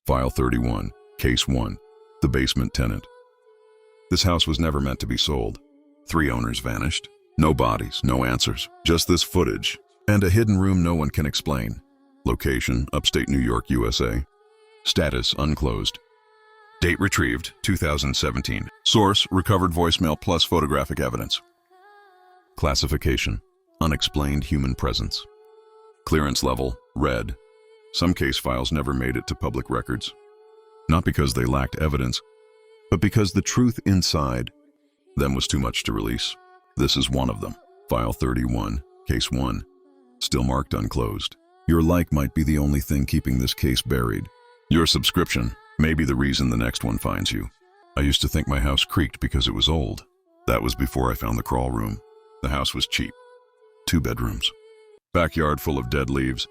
File 31, Case 1, The Basement Tenant. This house was never meant to be sold. 3 owners vanished. No bodies, no answers, just this footage, and a hidden room no one can explain. Location, upstate New York, USA. Status, unclosed. Date retrieved, 2017. Source, recovered voicemail plus photographic evidence. Classification, unexplained human presence. Clearance level, red. Some case files never made it to public records. Not because they lacked evidence, but because the truth inside them was too much to release. This is one of them. File 31, Case 1. Still marked unclosed. Your like might be the only thing keeping this case buried. Your subscription may be the reason the next one finds you. I used to think my house creaked because it was old. That was before I found the crawl room. The house was cheap. 2 bedrooms. Backyard full of dead leaves.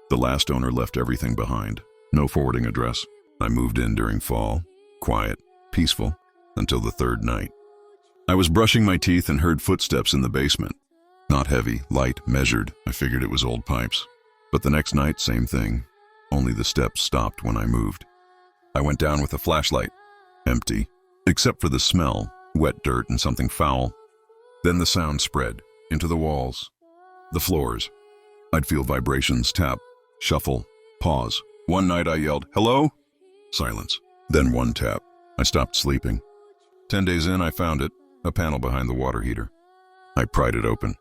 The last owner left everything behind. No forwarding address. I moved in during fall. Quiet, peaceful, until the 3rd night. I was brushing my teeth and heard footsteps in the basement. Not heavy, light, measured. I figured it was old pipes. But the next night, same thing. Only the steps stopped when I moved. I went down with a flashlight. Empty. Except for the smell, wet dirt and something foul. Then the sound spread into the walls, the floors. I'd feel vibrations, tap, shuffle, pause. One night I yelled, "Hello?" Silence. Then one tap. I stopped sleeping. 10 days in, I found it, a panel behind the water heater. I pried it open.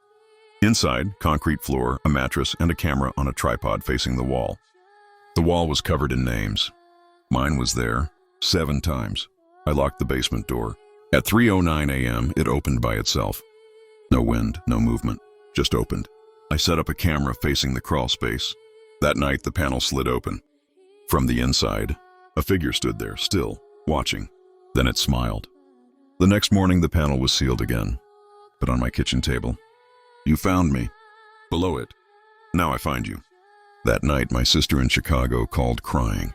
Inside, concrete floor, a mattress, and a camera on a tripod facing the wall. The wall was covered in names. Mine was there, 7 times. I locked the basement door. At 3:09 a.m., it opened by itself. No wind, no movement, just opened. I set up a camera facing the crawl space. That night, the panel slid open. From the inside, a figure stood there, still, watching. Then it smiled. The next morning, the panel was sealed again, but on my kitchen table. You found me. Below it. Now I find you. That night, my sister in Chicago called crying.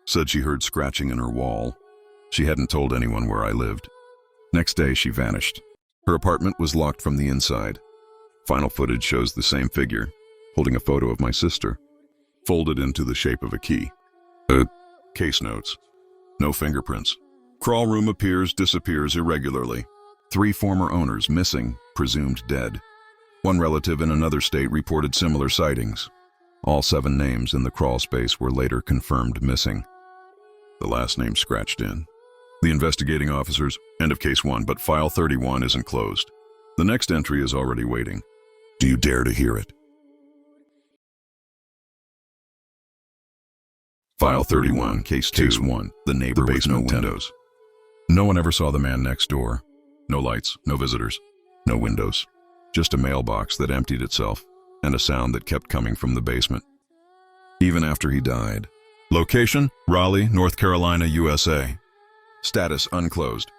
Said she heard scratching in her wall. She hadn't told anyone where I lived. Next day, she vanished. Her apartment was locked from the inside. Final footage shows the same figure, holding a photo of my sister, folded into the shape of a key. Case notes. No fingerprints. Crawl room appears, disappears irregularly. 3 former owners missing, presumed dead. 1 relative in another state reported similar sightings. All 7 names in the crawl space were later confirmed missing. The last name scratched in. The investigating officers, end of case 1, but file 31 isn't closed. The next entry is already waiting. Do you dare to hear it? File 31, Case 1, The Neighbor with No Windows. No one ever saw the man next door. No lights, no visitors, no windows. Just a mailbox that emptied itself, and a sound that kept coming from the basement. Even after he died. Location, Raleigh, North Carolina, USA. Status, unclosed.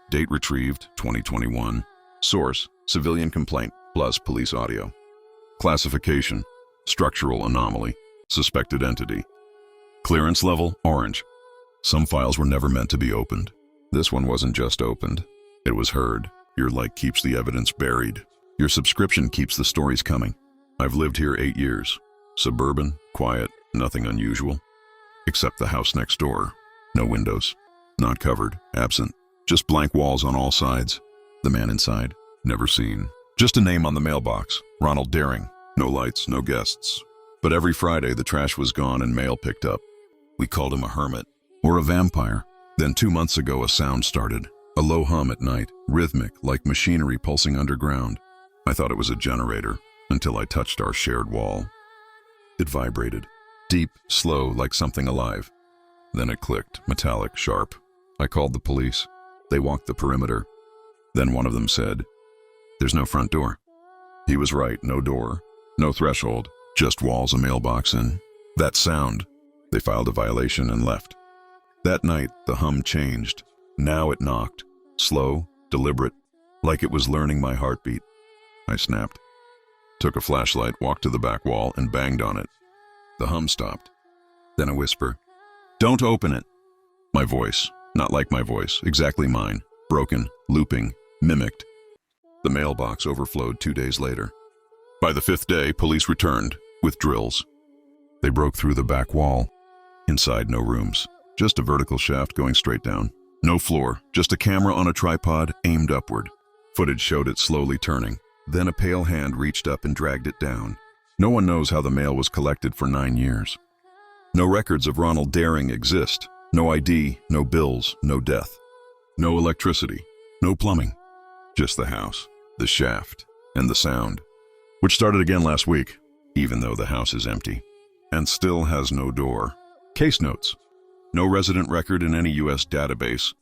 Date retrieved, 2021. Source, civilian complaint plus police audio. Classification, structural anomaly, suspected entity. Clearance level, orange. Some files were never meant to be opened. This one wasn't just opened. It was heard. Your like keeps the evidence buried. Your subscription keeps the stories coming. I've lived here 8 years. Suburban, quiet, nothing unusual. Except the house next door. No windows. Not covered, absent. Just blank walls on all sides. The man inside, never seen. Just a name on the mailbox, Ronald Daring. No lights, no guests. But every Friday the trash was gone and mail picked up. We called him a hermit, or a vampire. Then 2 months ago a sound started. A low hum at night, rhythmic, like machinery pulsing underground. I thought it was a generator, until I touched our shared wall. It vibrated. Deep, slow, like something alive. Then it clicked, metallic, sharp. I called the police. They walked the perimeter. Then one of them said, "There's no front door." He was right, no door, no threshold, just walls, a mailbox, and that sound. They filed a violation and left. That night, the hum changed. Now it knocked, slow, deliberate, like it was learning my heartbeat. I snapped. Took a flashlight, walked to the back wall, and banged on it. The hum stopped. Then a whisper. "Don't open it." My voice, not like my voice, exactly mine, broken, looping, mimicked. The mailbox overflowed 2 days later. By the 5th day, police returned, with drills. They broke through the back wall. Inside, no rooms. Just a vertical shaft going straight down. No floor, just a camera on a tripod aimed upward. Footage showed it slowly turning. Then a pale hand reached up and dragged it down. No one knows how the mail was collected for 9 years. No records of Ronald Daring exist. No ID, no bills, no death. No electricity, no plumbing. Just the house, the shaft, and the sound, which started again last week, even though the house is empty, and still has no door. Case notes. No resident record in any U.S. database.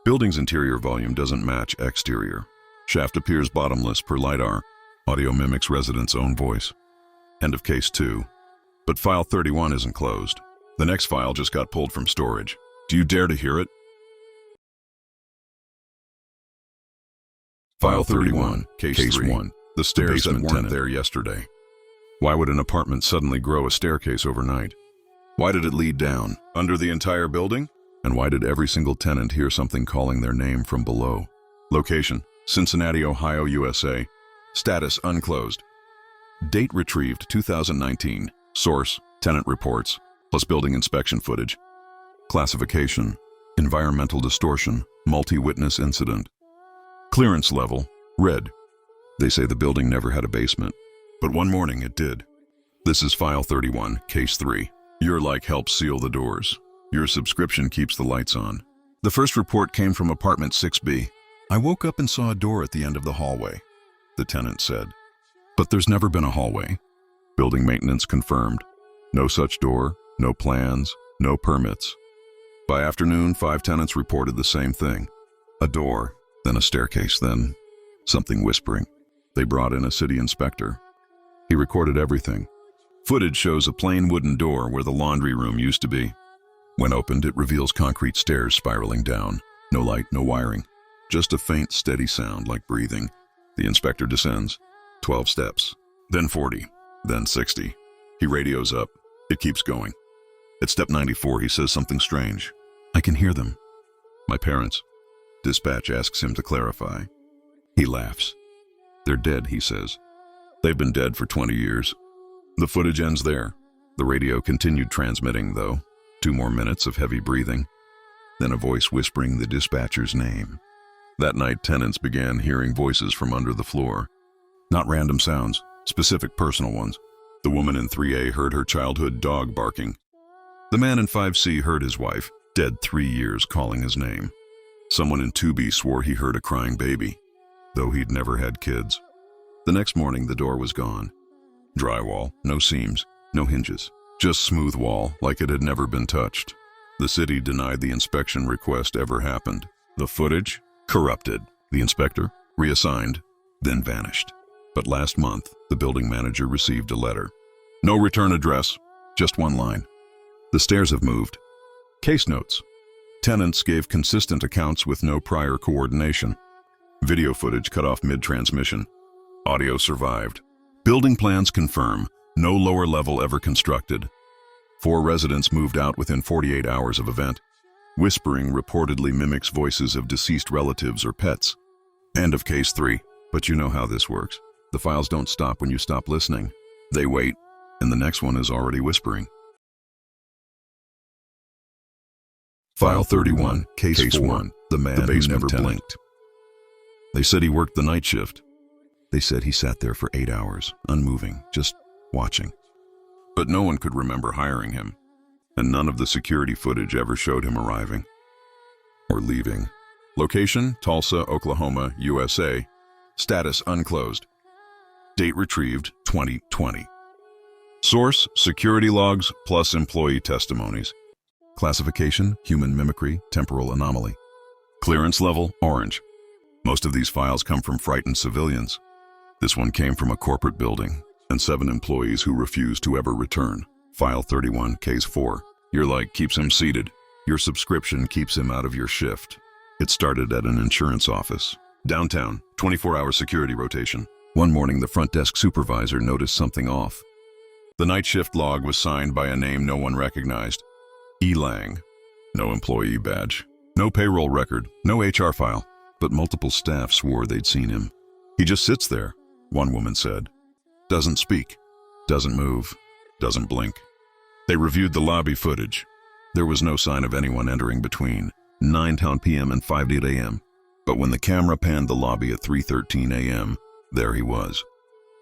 Building's interior volume doesn't match exterior. Shaft appears bottomless per LiDAR. Audio mimics resident's own voice. End of case 2. But file 31 isn't closed. The next file just got pulled from storage. Do you dare to hear it? File 31, Case 1. The stairs that weren't there yesterday. Why would an apartment suddenly grow a staircase overnight? Why did it lead down, under the entire building? And why did every single tenant hear something calling their name from below? Location, Cincinnati, Ohio, USA. Status, unclosed. Date retrieved, 2019. Source, tenant reports, plus building inspection footage. Classification, environmental distortion, multi-witness incident. Clearance level, red. They say the building never had a basement, but one morning it did. This is file 31, case 3. Your like helps seal the doors. Your subscription keeps the lights on. The first report came from apartment 6B. I woke up and saw a door at the end of the hallway, the tenant said. But there's never been a hallway. Building maintenance confirmed. No such door, no plans, no permits. By afternoon, 5 tenants reported the same thing. A door, then a staircase, then something whispering. They brought in a city inspector. He recorded everything. Footage shows a plain wooden door where the laundry room used to be. When opened, it reveals concrete stairs spiraling down. No light, no wiring. Just a faint, steady sound like breathing. The inspector descends. 12 steps, then 40, then 60. He radios up. It keeps going. At step 94, he says something strange. I can hear them. My parents. Dispatch asks him to clarify. He laughs. They're dead, he says. They've been dead for 20 years. The footage ends there. The radio continued transmitting, though. 2 more minutes of heavy breathing. Then a voice whispering the dispatcher's name. That night, tenants began hearing voices from under the floor. Not random sounds, specific personal ones. The woman in 3A heard her childhood dog barking. The man in 5C heard his wife, dead 3 years, calling his name. Someone in 2B swore he heard a crying baby, though he'd never had kids. The next morning, the door was gone. Drywall, no seams, no hinges, just smooth wall like it had never been touched. The city denied the inspection request ever happened. The footage? Corrupted. The inspector? Reassigned, then vanished. But last month, the building manager received a letter. No return address, just one line. The stairs have moved. Case notes. Tenants gave consistent accounts with no prior coordination. Video footage cut off mid-transmission. Audio survived. Building plans confirm no lower level ever constructed. 4 residents moved out within 48 hours of event. Whispering reportedly mimics voices of deceased relatives or pets. End of case 3. But you know how this works. The files don't stop when you stop listening. They wait, and the next one is already whispering. File 31, Case 1, the man who never blinked. They said he worked the night shift. They said he sat there for 8 hours, unmoving, just watching. But no one could remember hiring him, and none of the security footage ever showed him arriving or leaving. Location, Tulsa, Oklahoma, USA. Status, unclosed. Date retrieved, 2020. Source, security logs plus employee testimonies. Classification, human mimicry, temporal anomaly. Clearance level, orange. Most of these files come from frightened civilians. This one came from a corporate building, and 7 employees who refused to ever return. File 31, Case 4. Your like keeps him seated. Your subscription keeps him out of your shift. It started at an insurance office. Downtown, 24-hour security rotation. One morning, the front desk supervisor noticed something off. The night shift log was signed by a name no one recognized. E. Lang. No employee badge. No payroll record. No HR file. But multiple staff swore they'd seen him. He just sits there, one woman said. Doesn't speak. Doesn't move. Doesn't blink. They reviewed the lobby footage. There was no sign of anyone entering between 9:10 p.m. and 5:08 a.m. But when the camera panned the lobby at 3:13 a.m., there he was.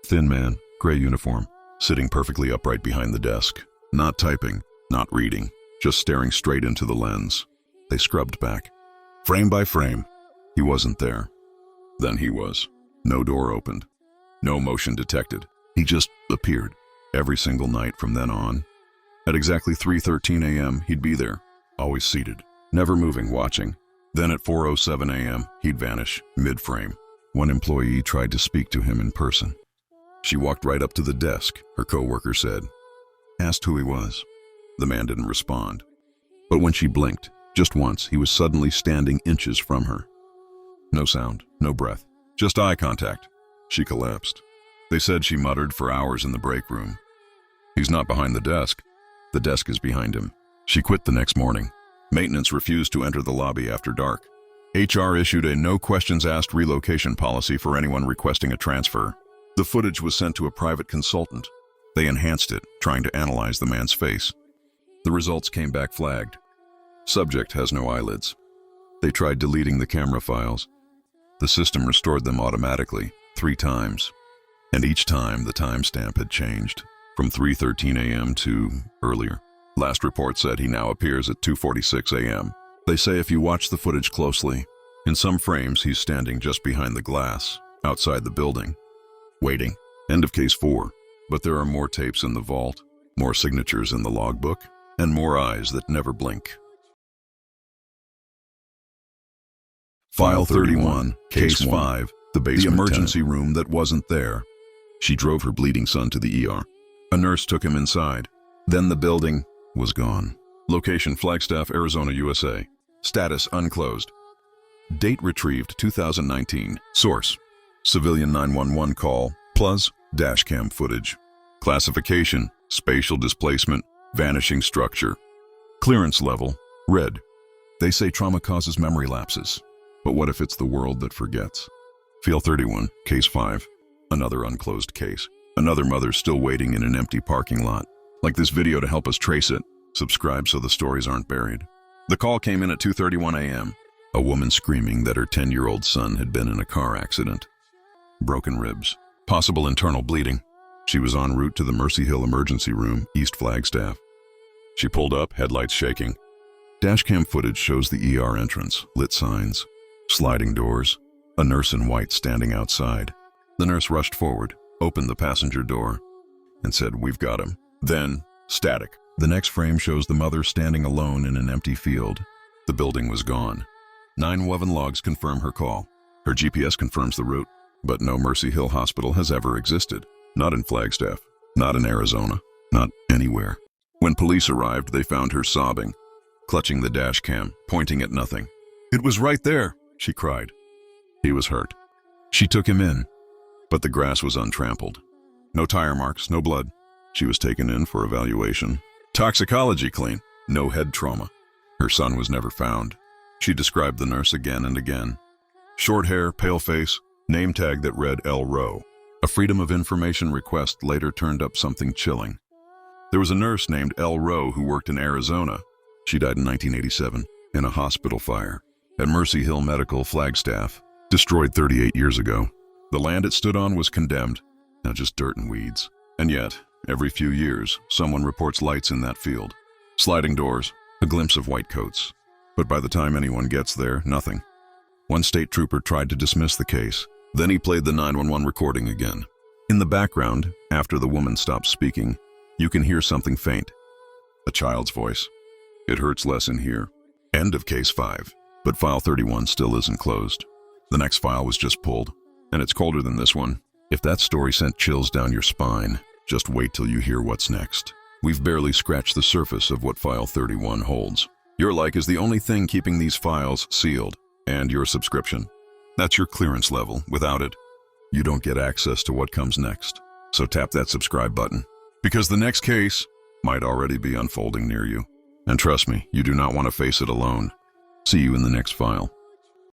Thin man, gray uniform, sitting perfectly upright behind the desk. Not typing, not reading, just staring straight into the lens. They scrubbed back. Frame by frame, he wasn't there. Then he was. No door opened. No motion detected. He just appeared. Every single night from then on. At exactly 3:13 a.m., he'd be there, always seated, never moving, watching. Then at 4:07 a.m., he'd vanish, mid-frame. One employee tried to speak to him in person. She walked right up to the desk, her coworker said. Asked who he was. The man didn't respond. But when she blinked, just once, he was suddenly standing inches from her. No sound, no breath, just eye contact. She collapsed. They said she muttered for hours in the break room. He's not behind the desk. The desk is behind him. She quit the next morning. Maintenance refused to enter the lobby after dark. HR issued a no-questions-asked relocation policy for anyone requesting a transfer. The footage was sent to a private consultant. They enhanced it, trying to analyze the man's face. The results came back flagged. Subject has no eyelids. They tried deleting the camera files. The system restored them automatically, 3 times. And each time, the timestamp had changed, from 3:13 a.m. to earlier. Last report said he now appears at 2:46 a.m. They say if you watch the footage closely, in some frames he's standing just behind the glass, outside the building, waiting. End of case 4. But there are more tapes in the vault, more signatures in the logbook, and more eyes that never blink. File 31, Case 5, the emergency room that wasn't there. She drove her bleeding son to the ER. A nurse took him inside. Then the building was gone. Location Flagstaff, Arizona, USA. Status unclosed. Date retrieved 2019. Source: civilian 911 call plus dashcam footage. Classification: spatial displacement, vanishing structure. Clearance level: red. They say trauma causes memory lapses. But what if it's the world that forgets? File 31, Case 5. Another unclosed case. Another mother still waiting in an empty parking lot. Like this video to help us trace it. Subscribe so the stories aren't buried. The call came in at 2:31 a.m. A woman screaming that her 10-year-old son had been in a car accident. Broken ribs. Possible internal bleeding. She was en route to the Mercy Hill Emergency Room, East Flagstaff. She pulled up, headlights shaking. Dashcam footage shows the ER entrance, lit signs, sliding doors, a nurse in white standing outside. The nurse rushed forward, opened the passenger door, and said, "We've got him." Then, static. The next frame shows the mother standing alone in an empty field. The building was gone. 911 logs confirm her call. Her GPS confirms the route, but no Mercy Hill Hospital has ever existed. Not in Flagstaff, not in Arizona, not anywhere. When police arrived, they found her sobbing, clutching the dash cam, pointing at nothing. "It was right there," she cried. He was hurt. She took him in, but the grass was untrampled. No tire marks, no blood. She was taken in for evaluation. Toxicology clean, no head trauma. Her son was never found. She described the nurse again and again. Short hair, pale face, name tag that read L. Rowe. A Freedom of Information request later turned up something chilling. There was a nurse named L. Rowe who worked in Arizona. She died in 1987 in a hospital fire at Mercy Hill Medical, Flagstaff, destroyed 38 years ago. The land it stood on was condemned, now just dirt and weeds. And yet, every few years, someone reports lights in that field. Sliding doors, a glimpse of white coats. But by the time anyone gets there, nothing. One state trooper tried to dismiss the case. Then he played the 911 recording again. In the background, after the woman stops speaking, you can hear something faint. A child's voice. "It hurts less in here." End of case 5. But file 31 still isn't closed. The next file was just pulled, and it's colder than this one. If that story sent chills down your spine, just wait till you hear what's next. We've barely scratched the surface of what file 31 holds. Your like is the only thing keeping these files sealed, and your subscription. That's your clearance level. Without it, you don't get access to what comes next. So tap that subscribe button, because the next case might already be unfolding near you. And trust me, you do not want to face it alone. See you in the next file.